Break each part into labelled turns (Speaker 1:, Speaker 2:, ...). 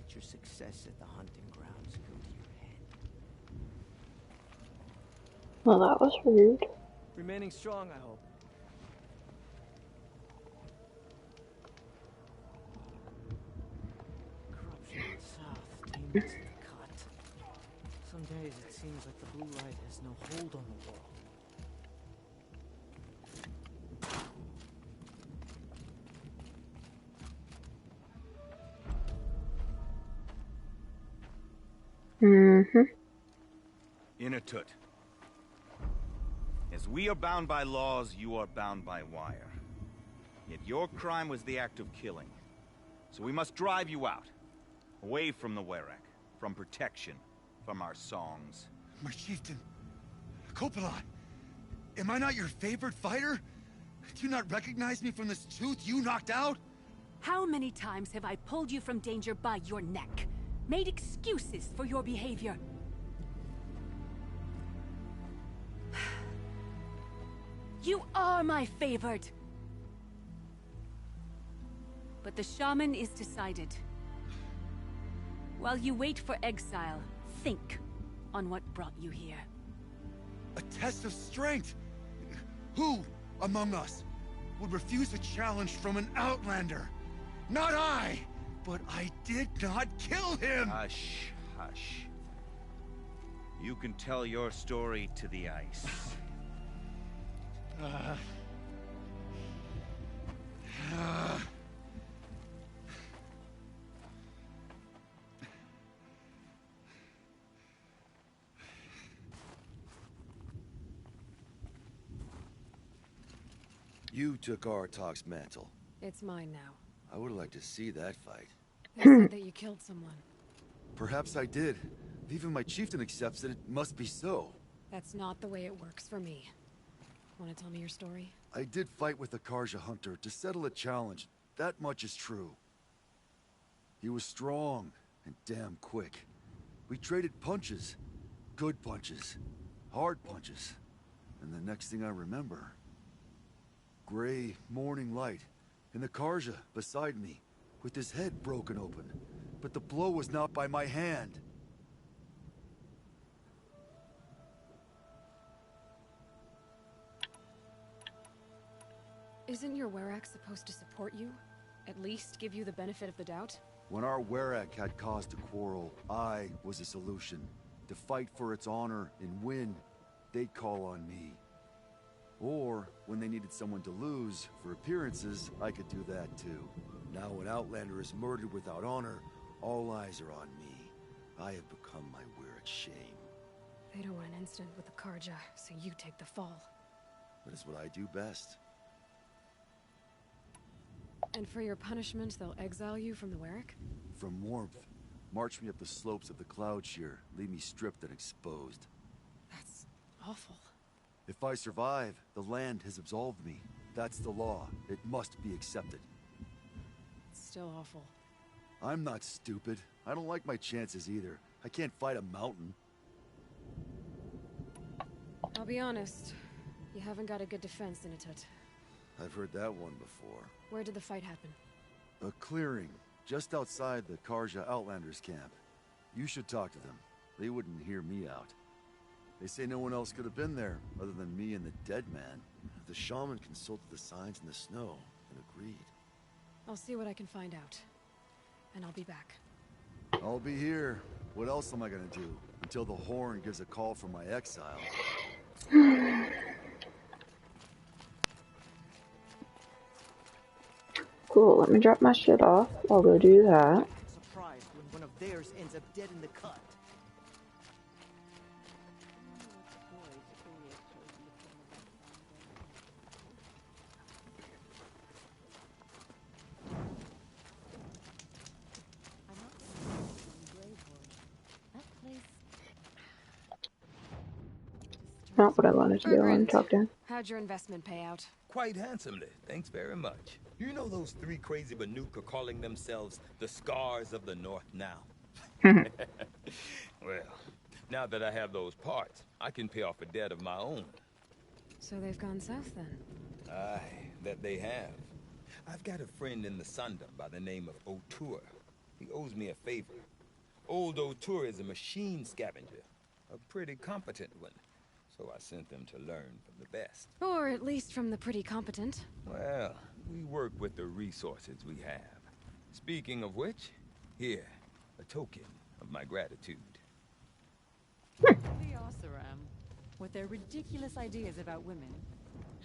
Speaker 1: let your success at the hunting grounds go to your head.
Speaker 2: Well, that was rude.
Speaker 1: Remaining strong, I hope. Corruption in the south, demons at the cut. Some days it seems like the blue light has no hold on the world.
Speaker 3: Inatut. As we are bound by laws, you are bound by wire. Yet your crime was the act of killing. So we must drive you out. Away from the Werek, from protection, from our songs.
Speaker 4: My chieftain, Coppola, am I not your favorite fighter? Do you not recognize me from this tooth you knocked out?
Speaker 5: How many times have I pulled you from danger by your neck? Made excuses for your behavior? You are my favorite! But the shaman is decided. While you wait for exile, think on what brought you here.
Speaker 4: A test of strength! Who among us would refuse a challenge from an outlander? Not I! But I did not kill him!
Speaker 3: Hush, hush. You can tell your story to the ice.
Speaker 6: You took Artok's mantle.
Speaker 7: It's mine now.
Speaker 6: I would like to see that fight.
Speaker 7: They said that you killed someone.
Speaker 6: Perhaps I did. If even my chieftain accepts it, it must be so.
Speaker 7: That's not the way it works for me. Want to tell me your story?
Speaker 6: I did fight with the Karja hunter to settle a challenge. That much is true. He was strong and damn quick. We traded punches. Good punches. Hard punches. And the next thing I remember... gray morning light, and the Karja beside me, with his head broken open. But the blow was not by my hand.
Speaker 7: Isn't your Werek supposed to support you? At least give you the benefit of the doubt?
Speaker 6: When our Werek had cause to quarrel, I was a solution. To fight for its honor and win, they'd call on me. Or, when they needed someone to lose, for appearances, I could do that too. Now when Outlander is murdered without honor, all eyes are on me. I have become my Werek's shame.
Speaker 7: They don't want an incident with the Karja, so you take the fall.
Speaker 6: That is what I do best.
Speaker 7: And for your punishment, they'll exile you from the Werek?
Speaker 6: From warmth, march me up the slopes of the Cloud Shear, leave me stripped and exposed.
Speaker 7: That's awful.
Speaker 6: If I survive, the land has absolved me. That's the law. It must be accepted.
Speaker 7: It's still awful.
Speaker 6: I'm not stupid. I don't like my chances either. I can't fight a mountain.
Speaker 7: I'll be honest. You haven't got a good defense, Inatut.
Speaker 6: I've heard that one before.
Speaker 7: Where did the fight happen?
Speaker 6: A clearing, just outside the Karja Outlanders camp. You should talk to them. They wouldn't hear me out. They say no one else could have been there, other than me and the dead man. The shaman consulted the signs in the snow, and agreed.
Speaker 7: I'll see what I can find out. And I'll be back.
Speaker 6: I'll be here. What else am I gonna do? Until the horn gives a call for my exile.
Speaker 2: Cool, let me drop my shit off. I'll go do that.
Speaker 1: Surprised when one of theirs ends up dead in the cut.
Speaker 2: Not what I wanted to do. I want to talk to him.
Speaker 7: How'd your investment pay out?
Speaker 8: Quite handsomely, thanks very much. You know those three crazy Banuk are calling themselves the Scars of the North now? Well, now that I have those parts, I can pay off a debt of my own.
Speaker 7: So they've gone south then?
Speaker 8: Aye, that they have. I've got a friend in the Sundom by the name of O'Toole. He owes me a favor. Old O'Toole is a machine scavenger, a pretty competent one. So I sent them to learn from the best.
Speaker 7: Or at least from the pretty competent.
Speaker 8: Well, we work with the resources we have. Speaking of which, here, a token of my gratitude.
Speaker 9: The Oseram, with their ridiculous ideas about women.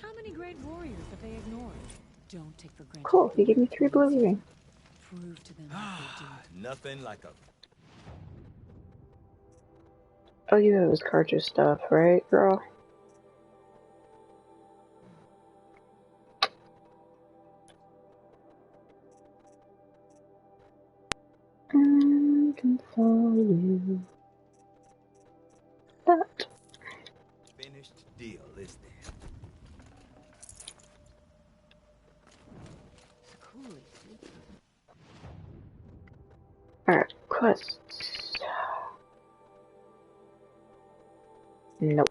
Speaker 9: How many great warriors have they ignored? Don't take for granted.
Speaker 2: Cool, he gave me 3 blue earrings.
Speaker 9: Prove to them that they do.
Speaker 8: Nothing like a...
Speaker 2: Oh, you have his Karja stuff, right, girl? I can follow you. That.
Speaker 8: finished deal, is there?
Speaker 9: Cool.
Speaker 2: Alright, quests. Nope.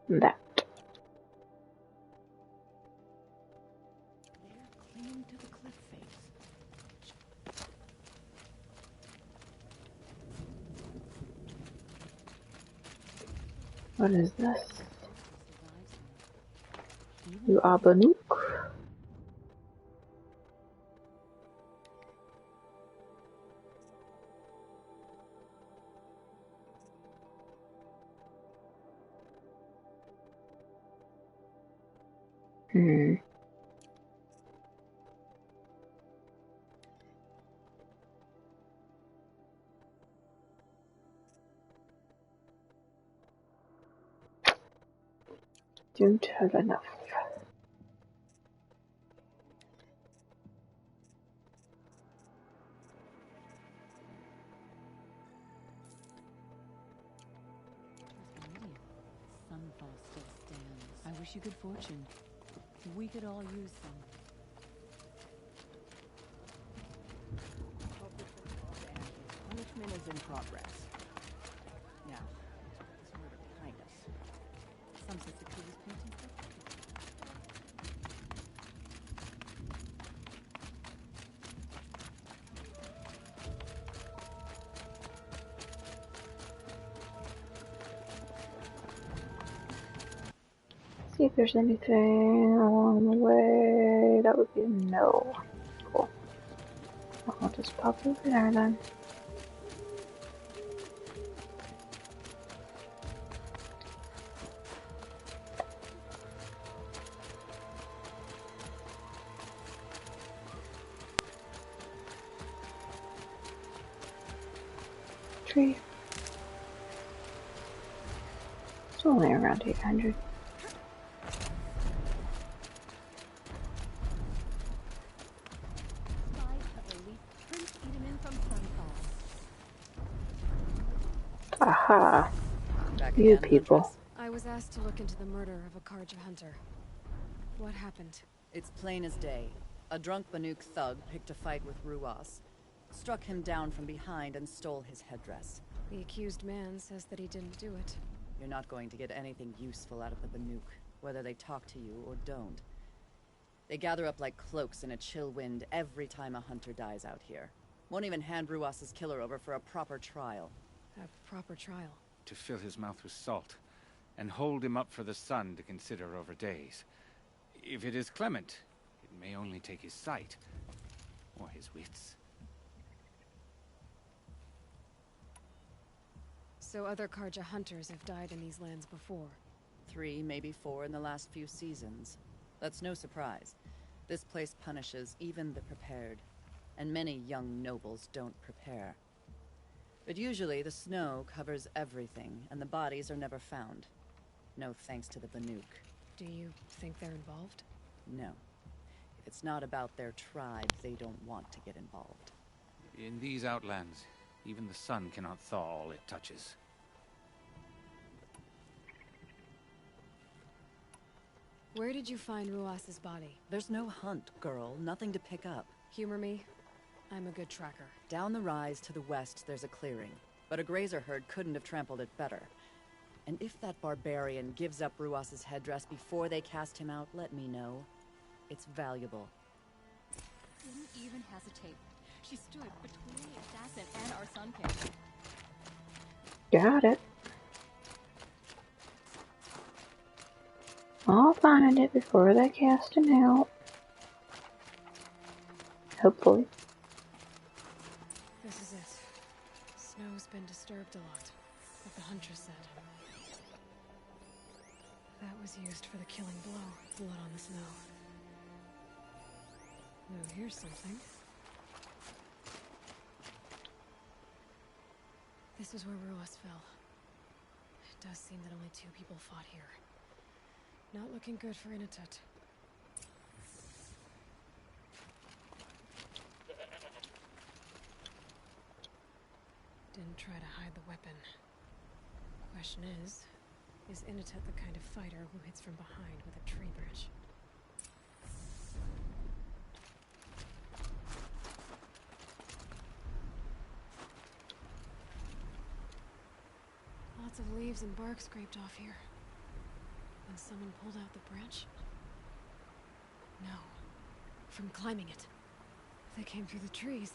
Speaker 2: That.
Speaker 9: They're clinging to the cliff face.
Speaker 2: What is this? You Abanuk? Hmm. Don't have enough.
Speaker 9: Sunfall still stands. I wish you good fortune. We could all use some. Punishment is in progress. Now, this murder behind us. Some suspicious painting.
Speaker 2: See if there's anything along the way. That would be a no. Cool. I'll just pop over there then. Tree. It's only around 800. Aha. You people.
Speaker 7: I was asked to look into the murder of a Karja hunter. What happened?
Speaker 10: It's plain as day. A drunk Banuk thug picked a fight with Ruas, struck him down from behind and stole his headdress.
Speaker 7: The accused man says that he didn't do it.
Speaker 10: You're not going to get anything useful out of the Banuk, whether they talk to you or don't. They gather up like cloaks in a chill wind every time a hunter dies out here. Won't even hand Ruas's killer over for a proper trial.
Speaker 7: A proper trial?
Speaker 11: To fill his mouth with salt, and hold him up for the sun to consider over days. If it is clement, it may only take his sight, or his wits.
Speaker 7: So other Karja hunters have died in these lands before?
Speaker 10: 3, maybe 4 in the last few seasons. That's no surprise. This place punishes even the prepared, and many young nobles don't prepare. But usually the snow covers everything, and the bodies are never found. No thanks to the Banuk.
Speaker 7: Do you think they're involved?
Speaker 10: No. If it's not about their tribe, they don't want to get involved.
Speaker 11: In these outlands, even the sun cannot thaw all it touches.
Speaker 7: Where did you find Ruas's body?
Speaker 10: There's no hunt, girl. Nothing to pick up.
Speaker 7: Humor me. I'm a good tracker.
Speaker 10: Down the rise to the west, there's a clearing. But a grazer herd couldn't have trampled it better. And if that barbarian gives up Ruas's headdress before they cast him out, let me know. It's valuable.
Speaker 7: didn't even hesitate. She stood between the assassin and our Sun King.
Speaker 2: Got it. I'll find it before they cast him out. Hopefully.
Speaker 7: This is it. Snow's been disturbed a lot, like the Huntress said. That was used for the killing blow. Blood on the snow. Oh, here's something. This is where Ruas fell. It does seem that only 2 people fought here. Not looking good for Inatut. Didn't try to hide the weapon. Question is Inatut the kind of fighter who hits from behind with a tree branch? Lots of leaves and bark scraped off here. And someone pulled out the branch? No. From climbing it. They came through the trees.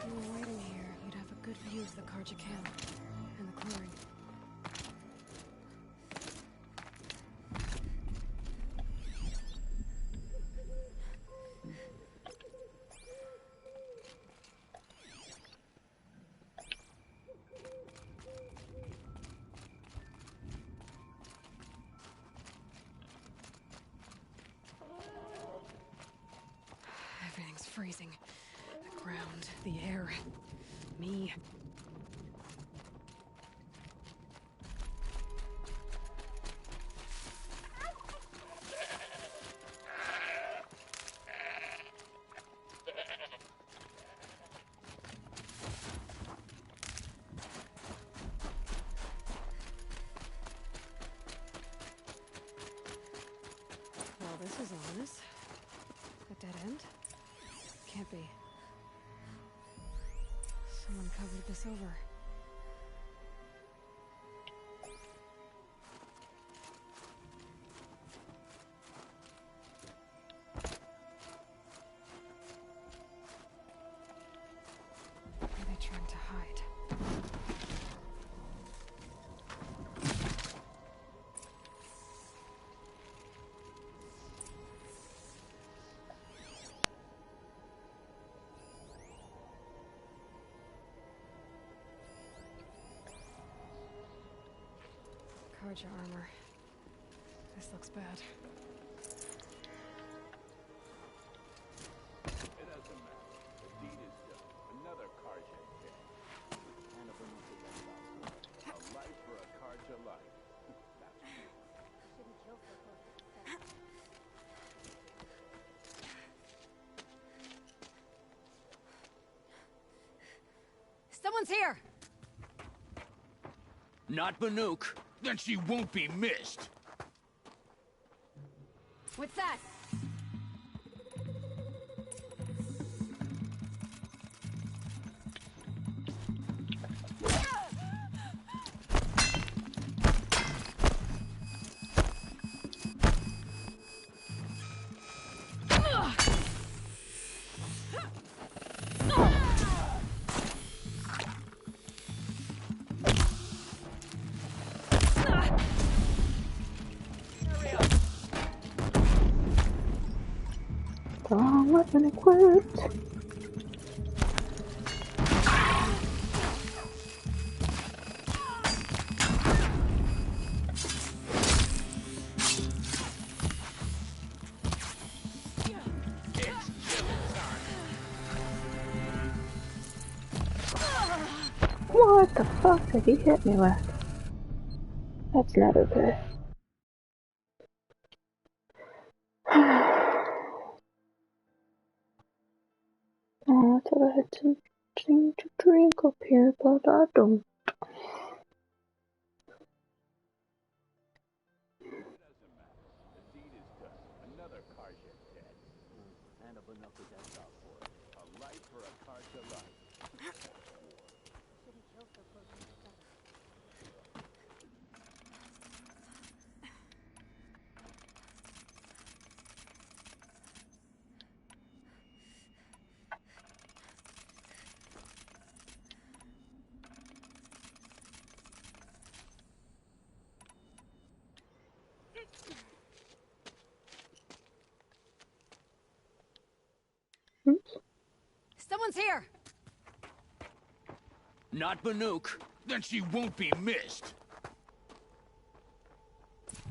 Speaker 7: If you were waiting here, you'd have a good view of the Karja camp and the clearing. Everything's freezing. The ground, the air, me. Well, this is ominous. A dead end? Can't be. Someone covered this over. What are they trying to hide? Karja armor. This looks bad.
Speaker 11: It doesn't matter. The deed is done. Another Karja dead. Cannibal a life for a Karja life. That's good.
Speaker 5: Shouldn't kill so close to the center. Someone's here!
Speaker 12: Not Banuk. Then she won't be missed.
Speaker 5: What's that?
Speaker 2: Wrong weapon equipped. What the fuck did he hit me with? That's not okay. had something to drink up here, but I don't.
Speaker 5: Someone's here!
Speaker 12: Not Banuk. Then she won't be missed.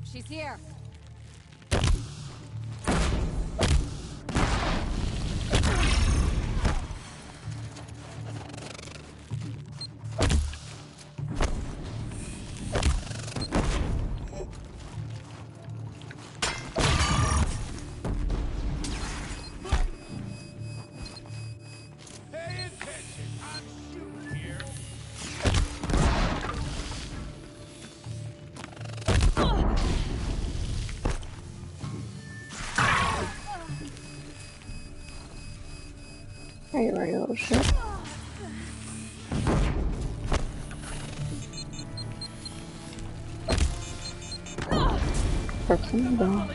Speaker 5: She's here!
Speaker 12: Pay attention. I'm shooting here.
Speaker 2: Are you ready, little shit? Person dog.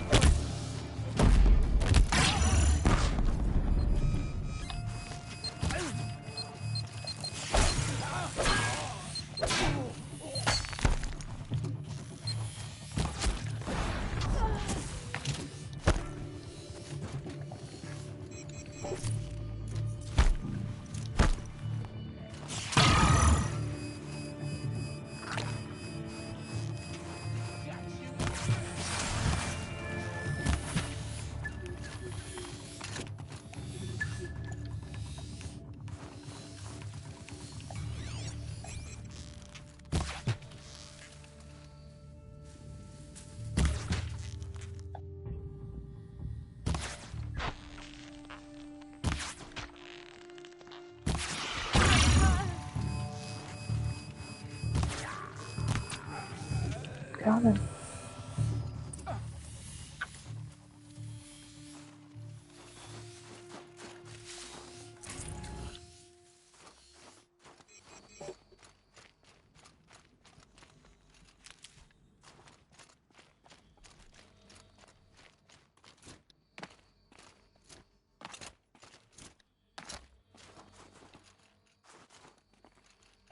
Speaker 2: Got him.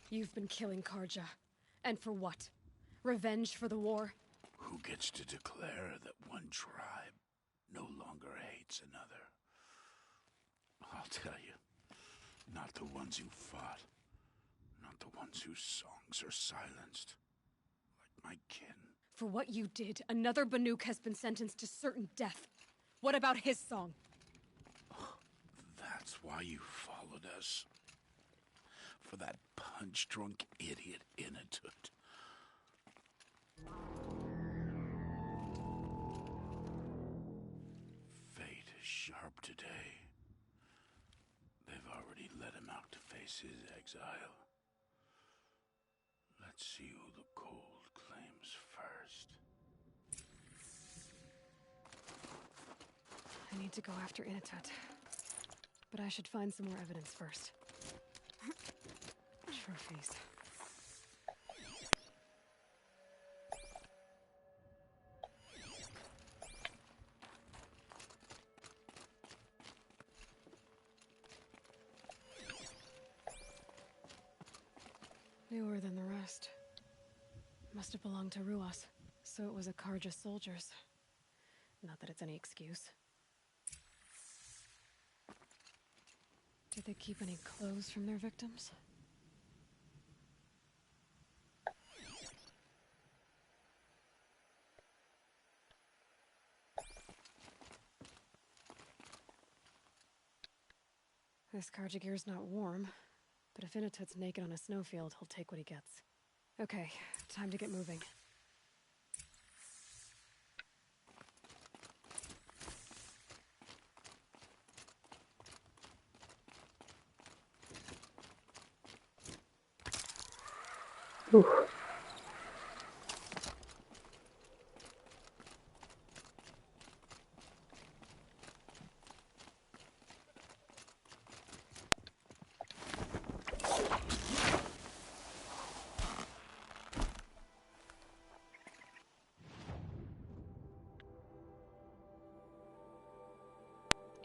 Speaker 7: You've been killing Karja. And for what? Revenge for the war?
Speaker 12: Who gets to declare that one tribe no longer hates another? I'll tell you, not the ones who fought, not the ones whose songs are silenced, like my kin.
Speaker 7: For what you did, another Banuk has been sentenced to certain death. What about his song?
Speaker 12: That's why you followed us. For that punch-drunk idiot Inatut. Fate is sharp today. They've already let him out to face his exile. Let's see who the cold claims first.
Speaker 7: I need to go after Inatut. But I should find some more evidence first. Trophies. Newer than the rest. Must have belonged to Ruas, so it was a Karja soldiers. Not that it's any excuse. Did they keep any clothes from their victims? This Karja gear's not warm, but if Inatut's naked on a snowfield, he'll take what he gets. Okay, time to get moving.
Speaker 2: Ooh.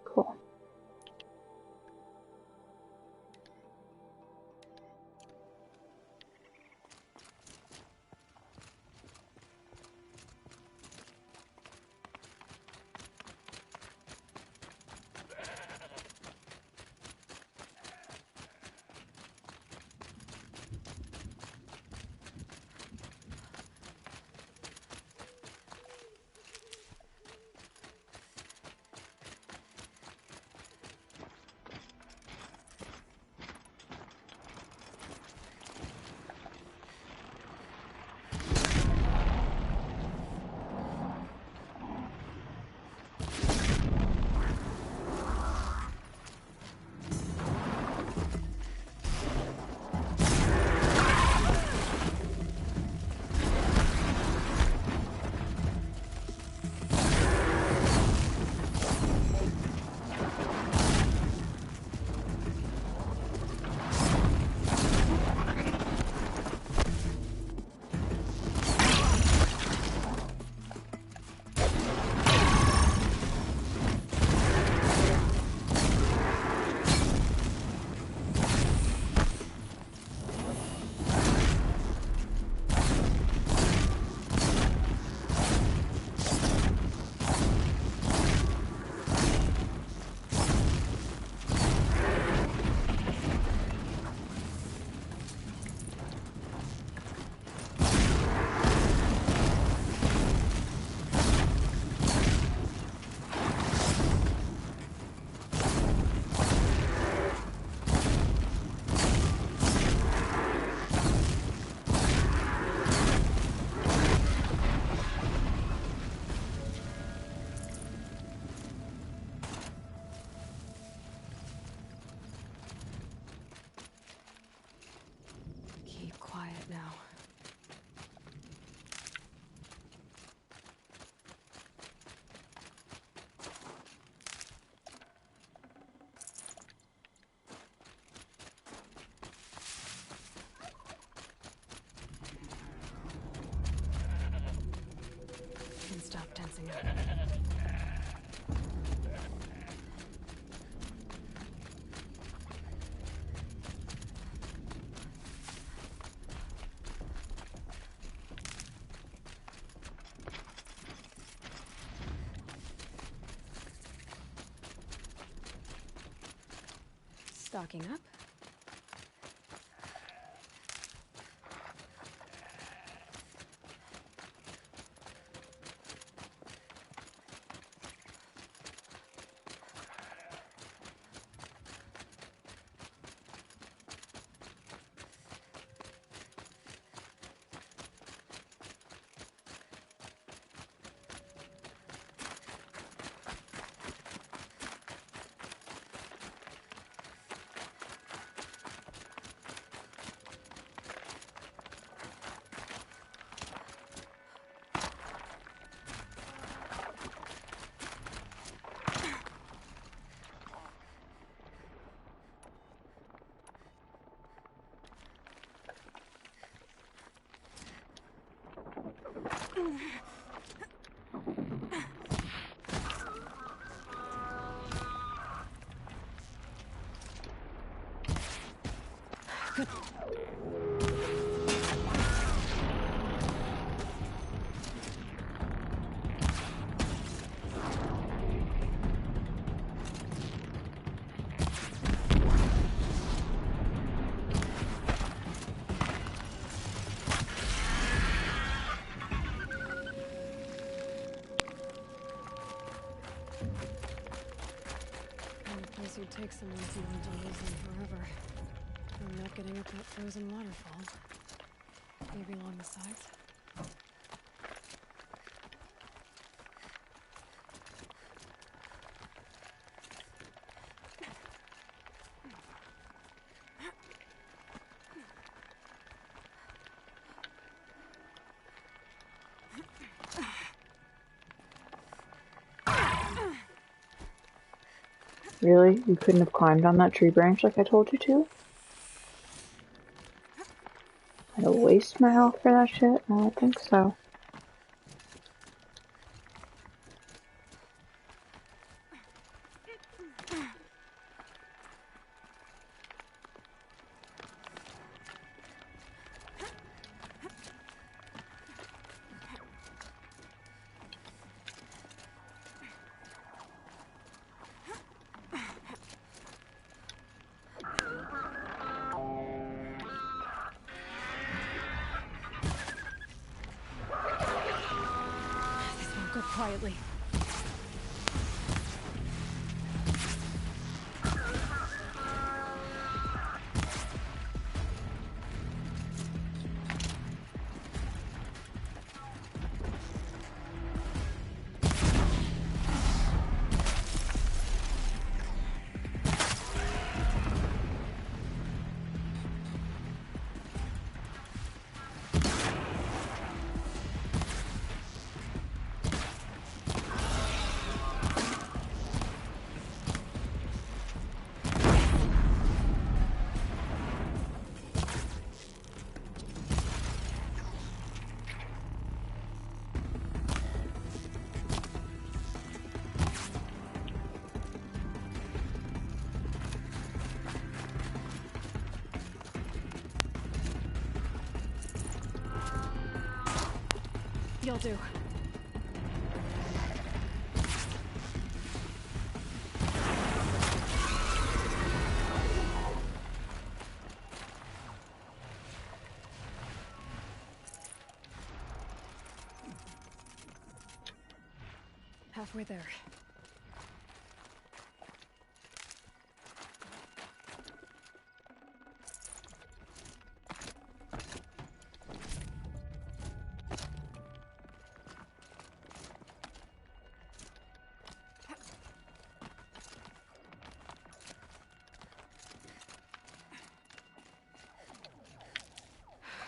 Speaker 2: Cool.
Speaker 7: Keep quiet now. And stop tensing up. Stocking up. Good. Any place you'd take someone who's known to lose them forever. I'm not getting up that frozen waterfall. Maybe along the sides?
Speaker 2: Really? You couldn't have climbed on that tree branch like I told you to? I had to waste my health for that shit? I don't think so.
Speaker 7: This won't go quietly. You'll do. Halfway there.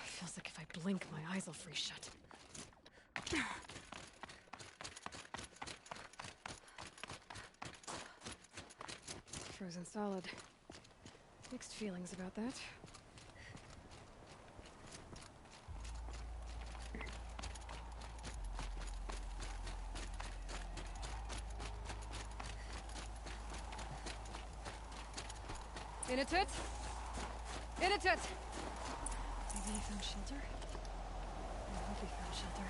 Speaker 7: Feels like if I blink, my eyes will freeze shut. Frozen solid. Mixed feelings about that. In a tit! In a tit! Maybe he found shelter? I hope he found shelter.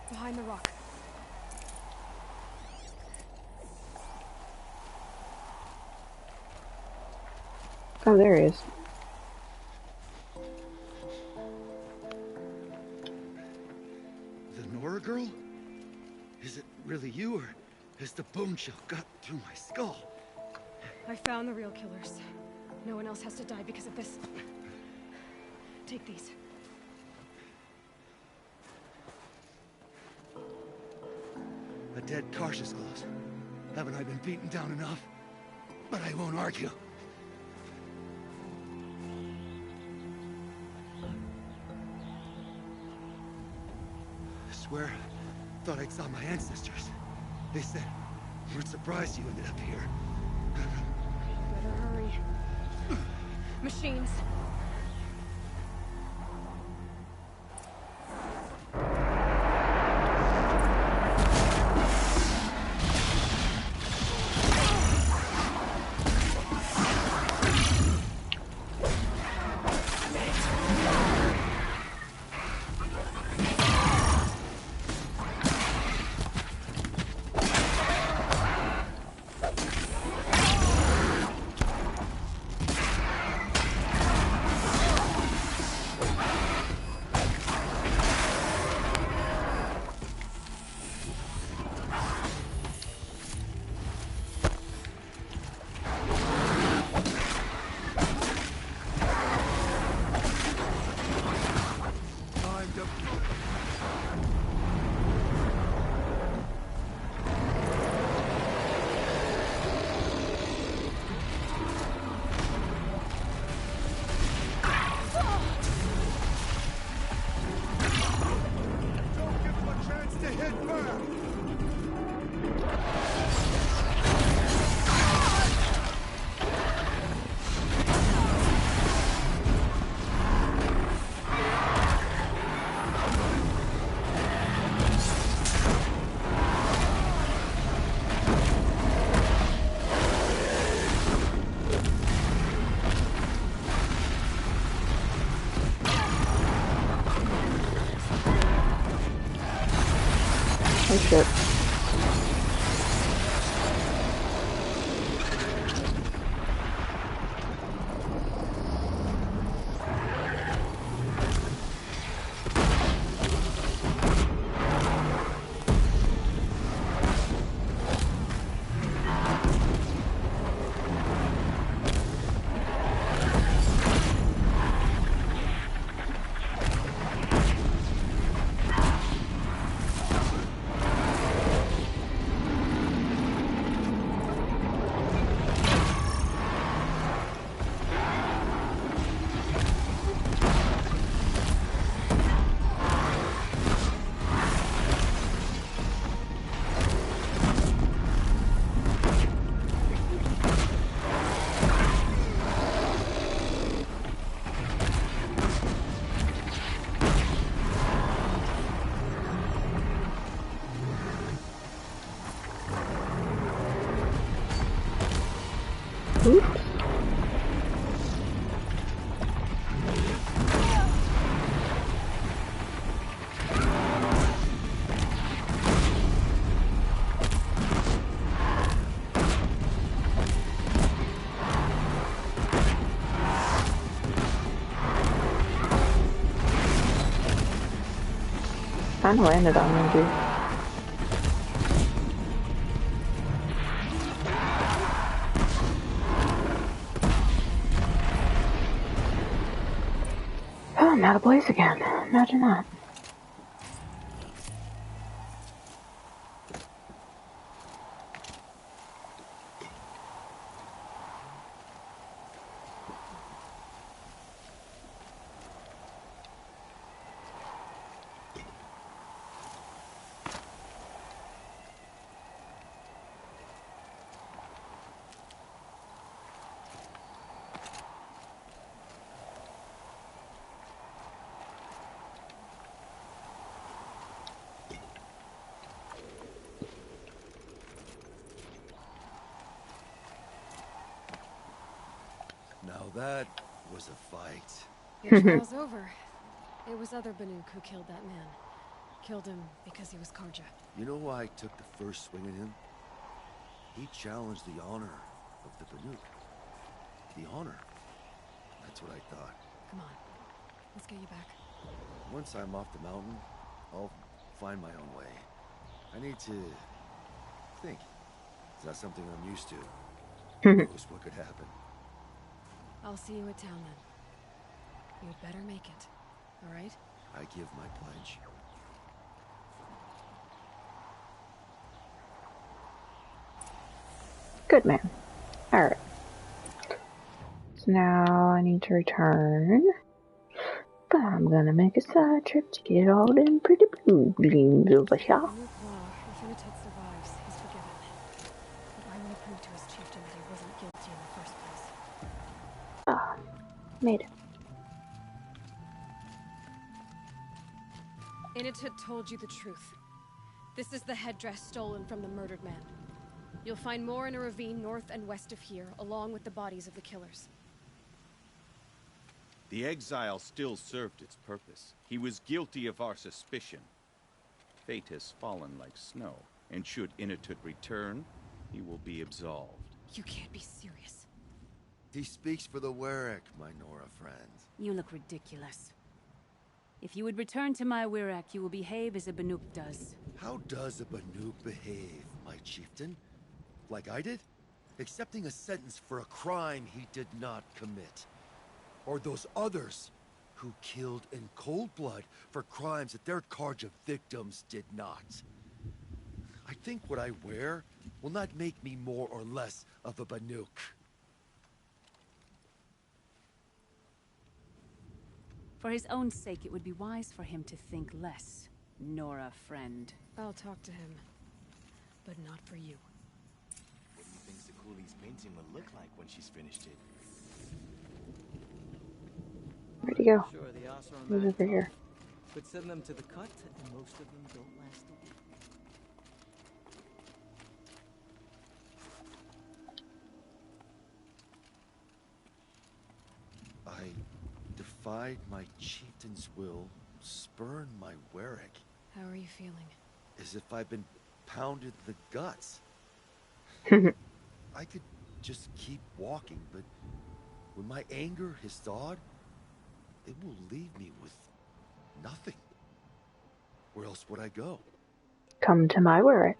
Speaker 7: Behind the rock.
Speaker 2: Oh, there he is.
Speaker 4: The Nora girl? Is it really you, or has the bone chill got through my skull?
Speaker 7: I found the real killers. No one else has to die because of this. Take these.
Speaker 4: A dead Karsh's close. Haven't I been beaten down enough? But I won't argue. I swear, thought I saw my ancestors. They said, we're surprised you ended up here.
Speaker 7: Better hurry. Machines.
Speaker 2: Oh shit. Oops. Kinda landed on me, dude. Oh, I'm out of place again. Imagine that.
Speaker 6: Now that was a fight.
Speaker 7: Your trial's over. It was other Banuk who killed that man. Killed him because he was Karja.
Speaker 6: You know why I took the first swing at him? He challenged the honor of the Banuk. The honor. That's what I thought.
Speaker 7: Come on. Let's get you back.
Speaker 6: Once I'm off the mountain, I'll find my own way. I need to think. It's not something I'm used to. Who knows what could happen?
Speaker 7: I'll see you at town then. You'd better make it. All right?
Speaker 6: I give my pledge.
Speaker 2: Good man. Alright. So now I need to return. But I'm gonna make a side trip to get all them pretty blue gleams over here.
Speaker 7: Banuk law, if Initet survives, he's forgiven. But I want to prove to his chieftain that he wasn't guilty in the first place.
Speaker 2: Ah, made it.
Speaker 7: Initet told you the truth. This is the headdress stolen from the murdered man. You'll find more in a ravine north and west of here, along with the bodies of the killers.
Speaker 3: The exile still served its purpose. He was guilty of our suspicion. Fate has fallen like snow, and should Inatut return, he will be absolved.
Speaker 7: You can't be serious.
Speaker 6: He speaks for the Warwick, my Nora friend.
Speaker 5: You look ridiculous. If you would return to my Wirak, you will behave as a Banuk does.
Speaker 6: How does a Banuk behave, my chieftain? Like I did? Accepting a sentence for a crime he did not commit. Or those others who killed in cold blood for crimes that their Karja victims did not. I think what I wear will not make me more or less of a Banuk.
Speaker 5: For his own sake, it would be wise for him to think less. Nora, friend.
Speaker 7: I'll talk to him. But not for you.
Speaker 13: What do you think Sakuli's painting will look like when she's finished it?
Speaker 2: Where'd he go?
Speaker 1: Sure, the Oseram
Speaker 2: He's over here.
Speaker 1: but send them to the cut, and most of them don't last a week.
Speaker 6: I defied my chieftain's will, spurned my Warwick.
Speaker 7: How are you feeling?
Speaker 6: As if I've been pounded in the guts. I could just keep walking, but when my anger has thawed, it will leave me with nothing. Where else would I go?
Speaker 2: Come to my Warwick.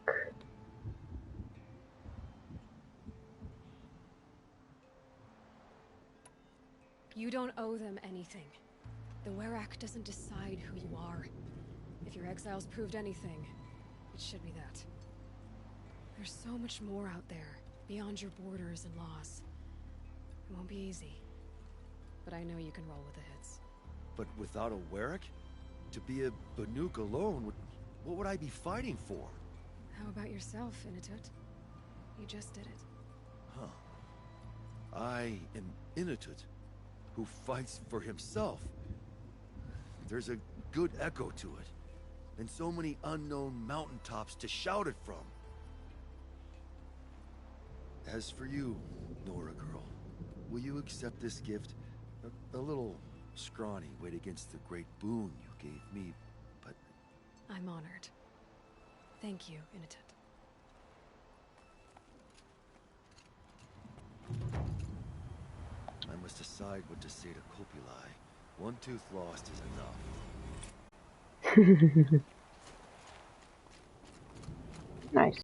Speaker 7: You don't owe them anything. The Werak doesn't decide who you are. If your exiles proved anything, it should be that. There's so much more out there, beyond your borders and laws. It won't be easy. But I know you can roll with the hits.
Speaker 6: But without a Warwick? To be a Banuk alone, what would I be fighting for?
Speaker 7: How about yourself, Inatut? You just did it.
Speaker 6: Huh. I am Inatut, who fights for himself. There's a good echo to it, and so many unknown mountaintops to shout it from. As for you, Nora girl, will you accept this gift? A little scrawny weight against the great boon you gave me, but...
Speaker 7: I'm honored. Thank you, Inatut.
Speaker 6: I must decide what to say to Kopilai. One tooth lost is enough.
Speaker 2: Nice.